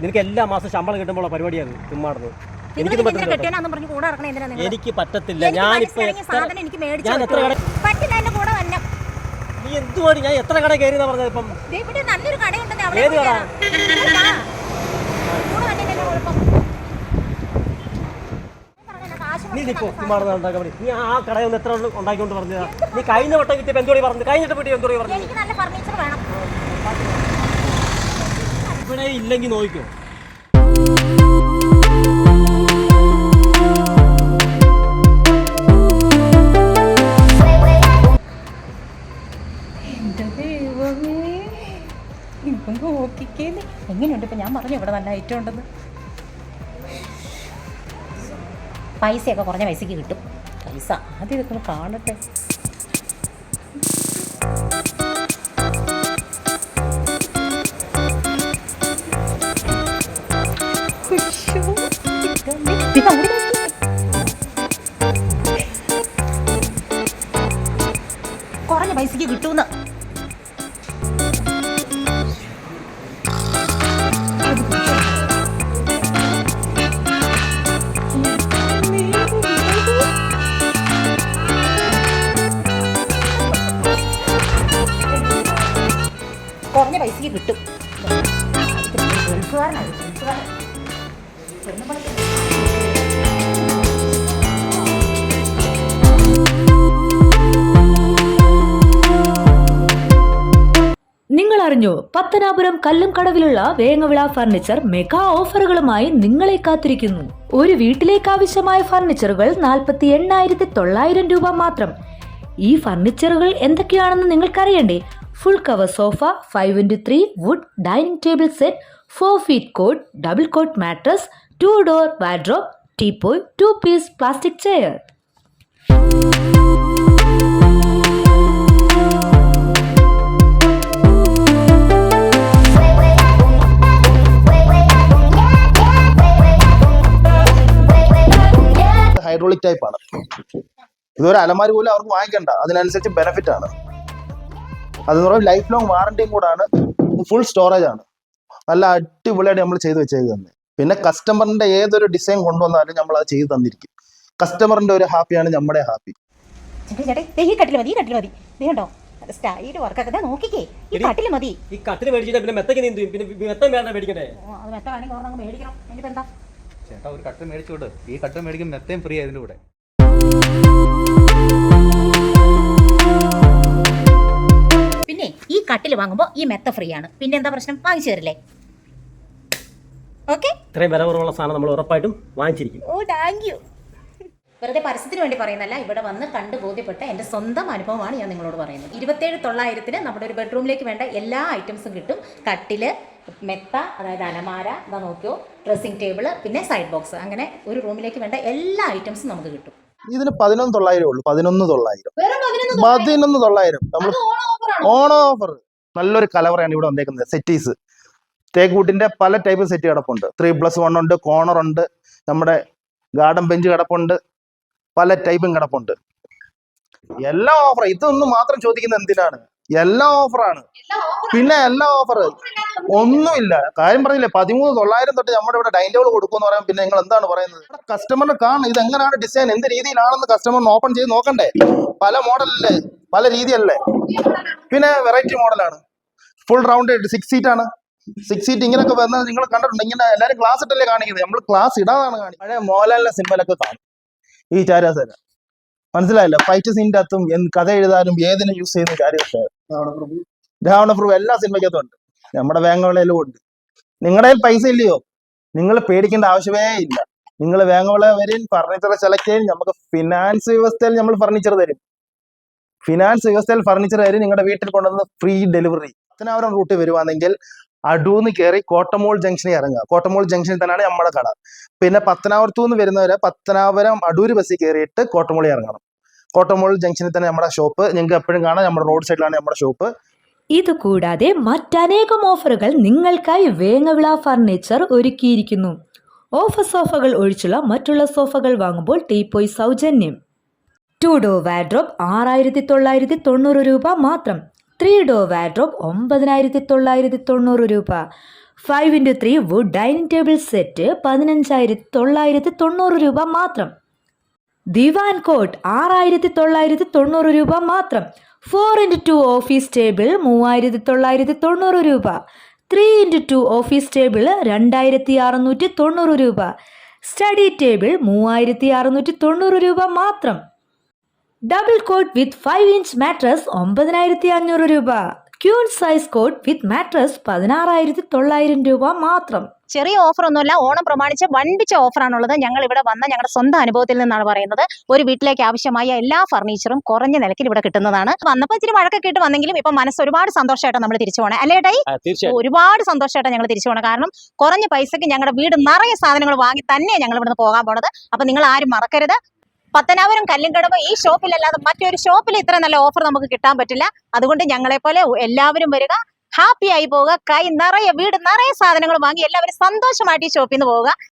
നിനക്ക് എല്ലാ മാസം ശമ്പളം കിട്ടുമ്പോൾ പരിപാടിയാണ് ചുമ്മാടുന്നത്. എനിക്ക് പറ്റത്തില്ല. ഞാൻ എത്ര കട നീ എന്തുവാടി? ഞാൻ എത്ര കട കയറി പറഞ്ഞത്? ഇപ്പം ഏത് കട? നീ നിൽക്കും ചുമ്മാടുന്ന ഉണ്ടാക്കാൻ വേണ്ടി. നീ ആ കടയൊന്ന് എത്ര ഉണ്ടാക്കിക്കൊണ്ട് പറഞ്ഞതാ? നീ കഴിഞ്ഞ വട്ടം കിട്ടിയപ്പോൾ എന്തോടി പറഞ്ഞു? കഴിഞ്ഞിട്ട് പറ്റി എന്തോടി പറഞ്ഞു? ഇവിടെ ഇല്ലെങ്കിൽ നോക്കിക്കോ. എങ്ങനെയുണ്ട് ഇപ്പൊ? ഞാൻ പറഞ്ഞു ഇവിടെ നല്ല ഐറ്റം ഉണ്ടെന്ന്. പൈസയൊക്കെ കുറഞ്ഞ പൈസക്ക് കിട്ടും. പൈസ ആദ്യം ഇതൊക്കെ കാണട്ടെ. കുറഞ്ഞ പൈസക്ക് കിട്ടൂന്ന്. കുറഞ്ഞ പൈസക്ക് കിട്ടും. നിങ്ങൾ അറിഞ്ഞോ? പത്തനാപുരം കല്ലുംകടവിലുള്ള വേങ്ങവിള ഫർണിച്ചർ മെഗാ ഓഫറുകളുമായി നിങ്ങളെ കാത്തിരിക്കുന്നു. ഒരു വീട്ടിലേക്ക് ആവശ്യമായ ഫർണിച്ചറുകൾ 48,900 രൂപ മാത്രം. ഈ ഫർണിച്ചറുകൾ എന്തൊക്കെയാണെന്ന് നിങ്ങൾക്കറിയണ്ടേ? Full cover sofa, 5x3 wood dining table set, 4 feet cot, double cot mattress, 2 door wardrobe, teapoy, 2 piece plastic chair. Hydraulic type ആണ്. ഇതൊരു അലമാരി പോലും അവർക്ക് വാങ്ങിക്കണ്ട, അതിനനുസരിച്ച് ബെനിഫിറ്റ് ആണ്. അതെന്ന് പറയുമ്പോൾ ലൈഫ് ലോങ് വാറണ്ടിയും കൂടാണ്. ഫുൾ സ്റ്റോറേജ് ആണ്. നല്ല അടിപൊളിയായിട്ട് നമ്മൾ ചെയ്ത് വെച്ചേക്കുന്നത്. പിന്നെ കസ്റ്റമറിന്റെ ഏതൊരു ഡിസൈൻ കൊണ്ടുവന്നാലും നമ്മൾ അത് ചെയ്ത് തന്നിരിക്കും. കസ്റ്റമറിന്റെ ഒരു ഹാപ്പിയാണ് നമ്മുടെ ഹാപ്പി. ഈ കട്ടിൽ മതി, ഈ കട്ടിൽ മതി. നീണ്ടോ സ്റ്റൈൽ വർക്കൊക്കെ നോക്കിക്കേ. ഈ കട്ടിൽ മതി. ഈ കട്ടിൽ മേടിച്ചിട്ട് പിന്നെ മെത്തക്ക് നീന്തും. പിന്നെ മെത്ത വേണ്ട മേടിക്കണ്ടേ? അത് മെത്ത വേണമെങ്കിൽ മേടിക്കണം. ഇനിയിപ്പോ എന്താ ചേട്ടാ, ഒരു കട്ട മേടിച്ചോട്ട്. ഈ കട്ട മേടിക്കും മെത്തയും ഫ്രീ ആയതിന്റെ കൂടെ. പിന്നെ ഈ കട്ടിൽ വാങ്ങുമ്പോൾ ഈ മെത്ത ഫ്രീ ആണ്. പിന്നെ എന്താ പ്രശ്നം? വാങ്ങിച്ചു തരില്ലേ? ഓക്കെ, ഇത്രയും വില കുറവുള്ള സാധനം നമ്മൾ ഉറപ്പായിട്ടും വാങ്ങിച്ചിരിക്കും. ഓ താങ്ക് യു. വെറുതെ പരസ്യത്തിന് വേണ്ടി പറയുന്നല്ല, ഇവിടെ വന്ന് കണ്ടു ബോധ്യപ്പെട്ട എൻ്റെ സ്വന്തം അനുഭവമാണ് ഞാൻ നിങ്ങളോട് പറയുന്നത്. 27,900 നമ്മുടെ ഒരു ബെഡ്റൂമിലേക്ക് വേണ്ട എല്ലാ ഐറ്റംസും കിട്ടും. കട്ടില്, മെത്ത, അതായത് അലമാര, ഇതാ നോക്കിയോ, ഡ്രസ്സിംഗ് ടേബിള്, പിന്നെ സൈഡ് ബോക്സ്, അങ്ങനെ ഒരു റൂമിലേക്ക് വേണ്ട എല്ലാ ഐറ്റംസും നമുക്ക് കിട്ടും. ഇതിന് 11,900 ഉള്ളൂ. 11,900 നമ്മൾ ഓണം ഓഫർ. നല്ലൊരു കലവറയാണ് ഇവിടെ വന്നേക്കുന്നത്. സെറ്റീസ് തേക്കൂട്ടിന്റെ പല ടൈപ്പ് സെറ്റ് കിടപ്പുണ്ട്. 3+1 ഉണ്ട്, കോർണർ ഉണ്ട്, നമ്മുടെ ഗാർഡൻ ബെഞ്ച് കിടപ്പുണ്ട്, പല ടൈപ്പും കിടപ്പുണ്ട്. എല്ലാം ഓഫർ. ഇതൊന്നും മാത്രം ചോദിക്കുന്നത് എന്തിനാണ്? എല്ലാം ഓഫറാണ്. പിന്നെ എല്ലാ ഓഫർ ഒന്നുമില്ല. കാര്യം പറഞ്ഞില്ലേ, 13,900 തൊട്ട് നമ്മുടെ ഇവിടെ ഡൈനിങ് ടേബിൾ കൊടുക്കുമെന്ന് പറയാം. പിന്നെ നിങ്ങൾ എന്താണ് പറയുന്നത്? കസ്റ്റമറിന് കാണും ഇത് എങ്ങനെയാണ് ഡിസൈൻ, എന്ത് രീതിയിലാണെന്ന് കസ്റ്റമറിന് ഓപ്പൺ ചെയ്ത് നോക്കണ്ടേ? പല മോഡലല്ലേ, പല രീതിയല്ലേ. പിന്നെ വെറൈറ്റി മോഡലാണ്. ഫുൾ റൗണ്ട് 6 സീറ്റ് ആണ്. 6 സീറ്റ് ഇങ്ങനെയൊക്കെ വന്നാൽ നിങ്ങൾ കണ്ടിട്ടുണ്ട്. ഇങ്ങനെ എല്ലാവരും ക്ലാസ് ഇട്ടല്ലേ കാണിക്കുന്നത്. നമ്മൾ ക്ലാസ് ഇടാതാണ് കാണിക്കുന്നത്. പഴയ മോഹൻലാലിന്റെ സിനിമയിലൊക്കെ കാണും ഈ ചാരാസര. മനസ്സിലായില്ല? ഫൈറ്റ് സീൻ്റെ അകത്തും കഥ എഴുതാനും ഏതിനും യൂസ് ചെയ്യുന്ന ചാരാസര. രാവണപ്രഭു എല്ലാ സിനിമയ്ക്കകത്തും ഉണ്ട്. നമ്മുടെ വേങ്ങവിളയിലും ഉണ്ട്. നിങ്ങളുടെ കയ്യിൽ പൈസ ഇല്ലയോ? നിങ്ങൾ പേടിക്കേണ്ട ആവശ്യമേ ഇല്ല. നിങ്ങൾ വേങ്ങവിള വരും, ഫർണിച്ചർ സെലക്ട് ചെയ്യും. നമുക്ക് ഫിനാൻസ് വ്യവസ്ഥയിൽ നമ്മൾ ഫർണിച്ചർ തരും. നിങ്ങളുടെ വീട്ടിൽ കൊണ്ടുവന്ന് ഫ്രീ ഡെലിവറി. പത്തനാപുരം റൂട്ട് വരുവാണെങ്കിൽ അടൂന്ന് കയറി കോട്ടമോൾ ജംഗ്ഷനിൽ ഇറങ്ങുക. കോട്ടമോൾ ജംഗ്ഷനിൽ തന്നെയാണ് നമ്മുടെ കട. പിന്നെ പത്തനാപുരത്തു നിന്ന് വരുന്നവരെ പത്തനാപുരം അടൂര് ബസ്സിൽ കയറിയിട്ട് കോട്ടമോളിൽ ഇറങ്ങണം. കോട്ടമോൾ ജംഗ്ഷനിൽ തന്നെ നമ്മുടെ ഷോപ്പ്. നിങ്ങൾക്ക് എപ്പോഴും കാണാം. നമ്മുടെ റോഡ് സൈഡിലാണ് നമ്മുടെ ഷോപ്പ്. ഇതുകൂടാതെ മറ്റനേകം ഓഫറുകൾ നിങ്ങൾക്കായി വേങ്ങവിള ഫർണിച്ചർ ഒരുക്കിയിരിക്കുന്നു. ഓഫർ സോഫകൾ ഒഴിച്ചുള്ള മറ്റുള്ള സോഫകൾ വാങ്ങുമ്പോൾ ടീപോയ് സൗജന്യം. 2 ഡോർ വാർഡ്രോബ് 6,990 രൂപ മാത്രം. 3 ഡോർ വാർഡ്രോബ് 9,990 രൂപ. 5x3 wood dining table set 15,990 രൂപ മാത്രം. ദിവാൻ കോട്ട് 6,990 രൂപ മാത്രം. 4x2 ഓഫീസ് ടേബിൾ 3,990 രൂപ. 3x2 ഓഫീസ് ടേബിൾ 2,690 രൂപ. സ്റ്റഡി ടേബിൾ 3,690 രൂപ മാത്രം. Double cot with 5-inch mattress 9,500 രൂപ. Queen size cot with mattress 16,900 രൂപ മാത്രം. ചെറിയ ഓഫർ ഒന്നുമല്ല, ഓണം പ്രമാണിച്ച് വൻപിച്ച ഓഫറാണുള്ളത്. ഞങ്ങൾ ഇവിടെ വന്ന ഞങ്ങളുടെ സ്വന്തം അനുഭവത്തിൽ നിന്നാണ് പറയുന്നത്. ഒരു വീട്ടിലേക്ക് ആവശ്യമായ എല്ലാ ഫർണിച്ചറും കുറഞ്ഞ നിലയ്ക്ക് ഇവിടെ കിട്ടുന്നതാണ്. വന്നപ്പോൾ ഇച്ചിരി വഴക്കൊക്കെ ഇട്ട് വന്നെങ്കിലും ഇപ്പൊ മനസ്സ് ഒരുപാട് സന്തോഷമായിട്ട് നമ്മൾ തിരിച്ചു പോകണേ അല്ലേ ഏട്ടായി? ഒരുപാട് സന്തോഷമായിട്ട് ഞങ്ങൾ തിരിച്ചു പോകണം. കാരണം കുറഞ്ഞ പൈസക്ക് ഞങ്ങളുടെ വീട് നിറയെ സാധനങ്ങൾ വാങ്ങി തന്നെയാണ് ഞങ്ങൾ ഇവിടുന്ന് പോകാൻ പോണത്. അപ്പൊ നിങ്ങൾ ആരും മറക്കരുത്, പത്തനാപുരം കല്ലുംകടവ് ഈ ഷോപ്പിലല്ലാതെ മറ്റൊരു ഷോപ്പിൽ ഇത്ര നല്ല ഓഫർ നമുക്ക് കിട്ടാൻ പറ്റില്ല. അതുകൊണ്ട് ഞങ്ങളെ പോലെ എല്ലാവരും വരിക, ഹാപ്പി ആയി പോവുക, കൈ നിറയെ വീട് നിറയെ സാധനങ്ങൾ വാങ്ങി എല്ലാവരും സന്തോഷമായിട്ട് ഈ ഷോപ്പിൽ നിന്ന് പോവുക.